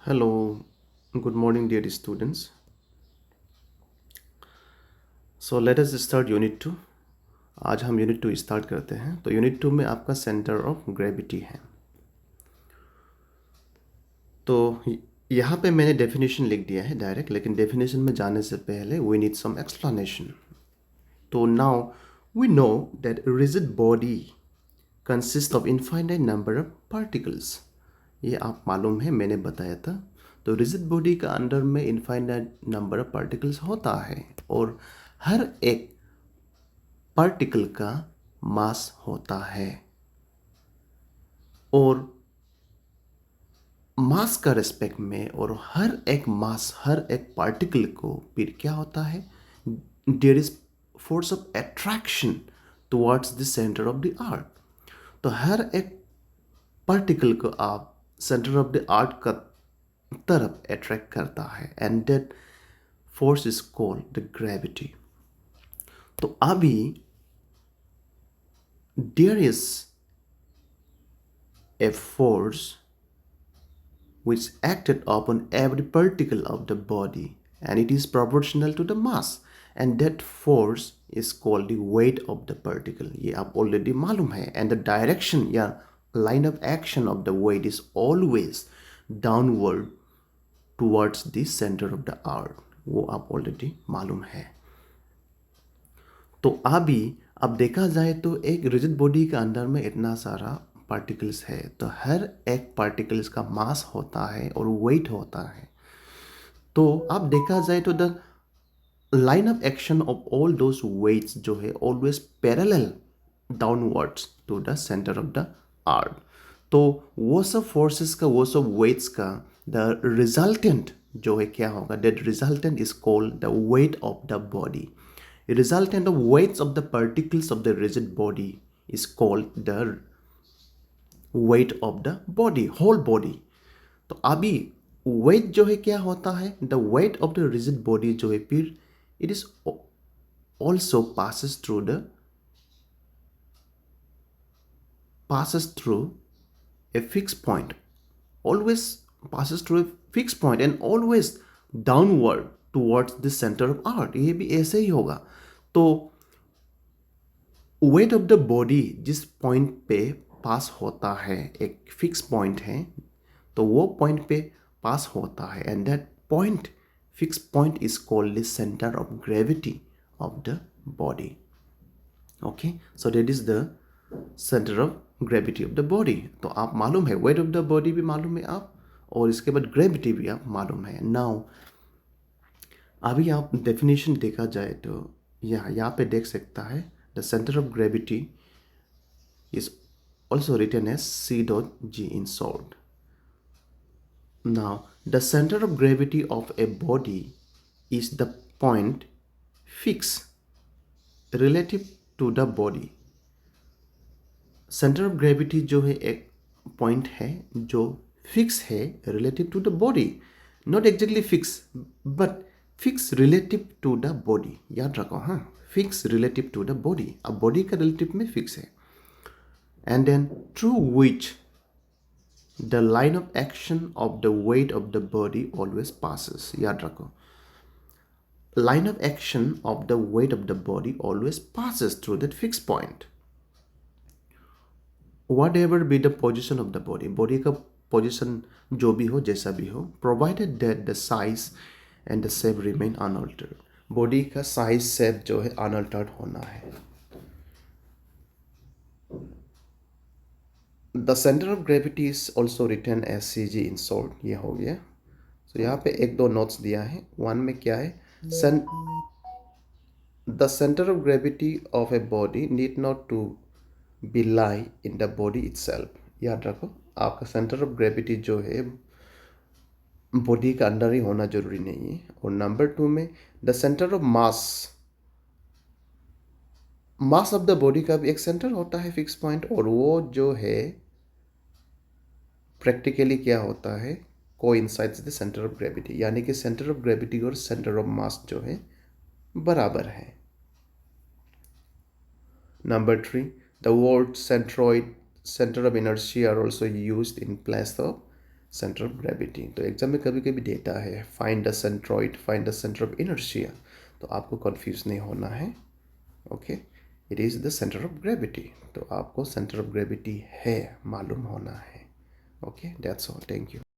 Hello, good morning, dear students. So let us start unit two. आज हम unit to start करते हैं. तो यूनिट टू में आपका सेंटर ऑफ ग्रेविटी है. तो यहाँ पे मैंने डेफिनेशन लिख दिया है डायरेक्ट, लेकिन डेफिनेशन में जाने से पहले वी नीड सम एक्सप्लेनेशन. तो now we know that rigid body consist of infinite number of particles. ये आप मालूम है, मैंने बताया था. तो रिजिड बॉडी का अंदर में इनफाइनाइट नंबर ऑफ पार्टिकल्स होता है और हर एक पार्टिकल का मास होता है. और मास का रिस्पेक्ट में और हर एक मास, हर एक पार्टिकल को फिर क्या होता है, there is force of attraction towards the centre of the earth. तो हर एक पार्टिकल को आप सेंटर ऑफ द अर्थ का तरफ अट्रैक्ट करता है and that force is called the gravity. तो अभी there is a force which acted upon every particle of the body and it is proportional to the mass, and that force is called the weight of the particle. ये आप already मालूम है. And the direction या line of action of the weight is always downward towards the center of the earth. वो आप already मालूम है. तो अभी अब देखा जाए तो एक रिजिड बॉडी के अंदर में इतना सारा पार्टिकल्स है, तो हर एक पार्टिकल्स का मास होता है और वेट होता है. तो अब देखा जाए तो the line of action of all those weights जो है always parallel downwards to the centre of the earth. तो वो सब फोर्सेस का, वो सब वेट्स का द रिजल्टेंट जो है क्या होगा, that resultant is called the weight of the body. Resultant of weights of the particles of the rigid body is called the weight of the body, whole body. तो अभी weight जो है क्या होता है, the weight of the rigid body जो है फिर it is also passes through a fixed point, always passes through a fixed point and always downward towards the center of earth. ये भी ऐसे ही होगा. तो वेट ऑफ द बॉडी जिस point पे पास होता है, एक फिक्स पॉइंट है, तो वो पॉइंट पे पास होता है and that point, fix point is called the centre of gravity of the body. Okay, so that is the centre of gravity of the body. तो आप मालूम है, वेट ऑफ द बॉडी भी मालूम है आप, और इसके बाद ग्रेविटी भी आप मालूम है. नाउ अभी आप डेफिनेशन देखा जाए तो यहाँ पे देख सकता है, the centre of gravity is also written as C dot G in short. Now, the center of gravity of a body is the point fixed relative to the body. Center of gravity जो है एक point है जो fix है relative to the body. Not exactly fix but fix relative to the body. याद रखो, हाँ, fix relative to the body. अब बॉडी का रिलेटिव में फिक्स है. And then through which the line of action of the weight of the body always passes. याद रखो, line of action of the weight of the body always passes through that fixed point. Whatever be the position of the body, body का position जो भी हो, जैसा भी हो, provided that the size and the shape remain unaltered. body का size shape जो है unaltered होना है. The center of gravity is also written as CG in short. ये हो गया. So यहाँ पे एक दो नोट्स दिया है. वन में क्या है, the center of gravity of a body need not to be lie in the body itself. याद रखो, आपका सेंटर ऑफ ग्रेविटी जो है बॉडी का अंदर ही होना जरूरी नहीं है. और नंबर टू में the centre of mass of the body का भी एक सेंटर होता है, फिक्स पॉइंट, और वो जो है प्रैक्टिकली क्या होता है, coincides the centre of gravity. यानी कि सेंटर ऑफ ग्रेविटी और सेंटर ऑफ मास जो है बराबर है. Number three, the word centroid, centre of inertia are also used in place of centre of gravity. तो एग्जाम में कभी कभी देता है find the centroid, find the centre of inertia, तो आपको कंफ्यूज नहीं होना है। Okay, it is the centre of gravity, तो आपको सेंटर ऑफ ग्रेविटी है मालूम होना है। Okay, that's all, thank you.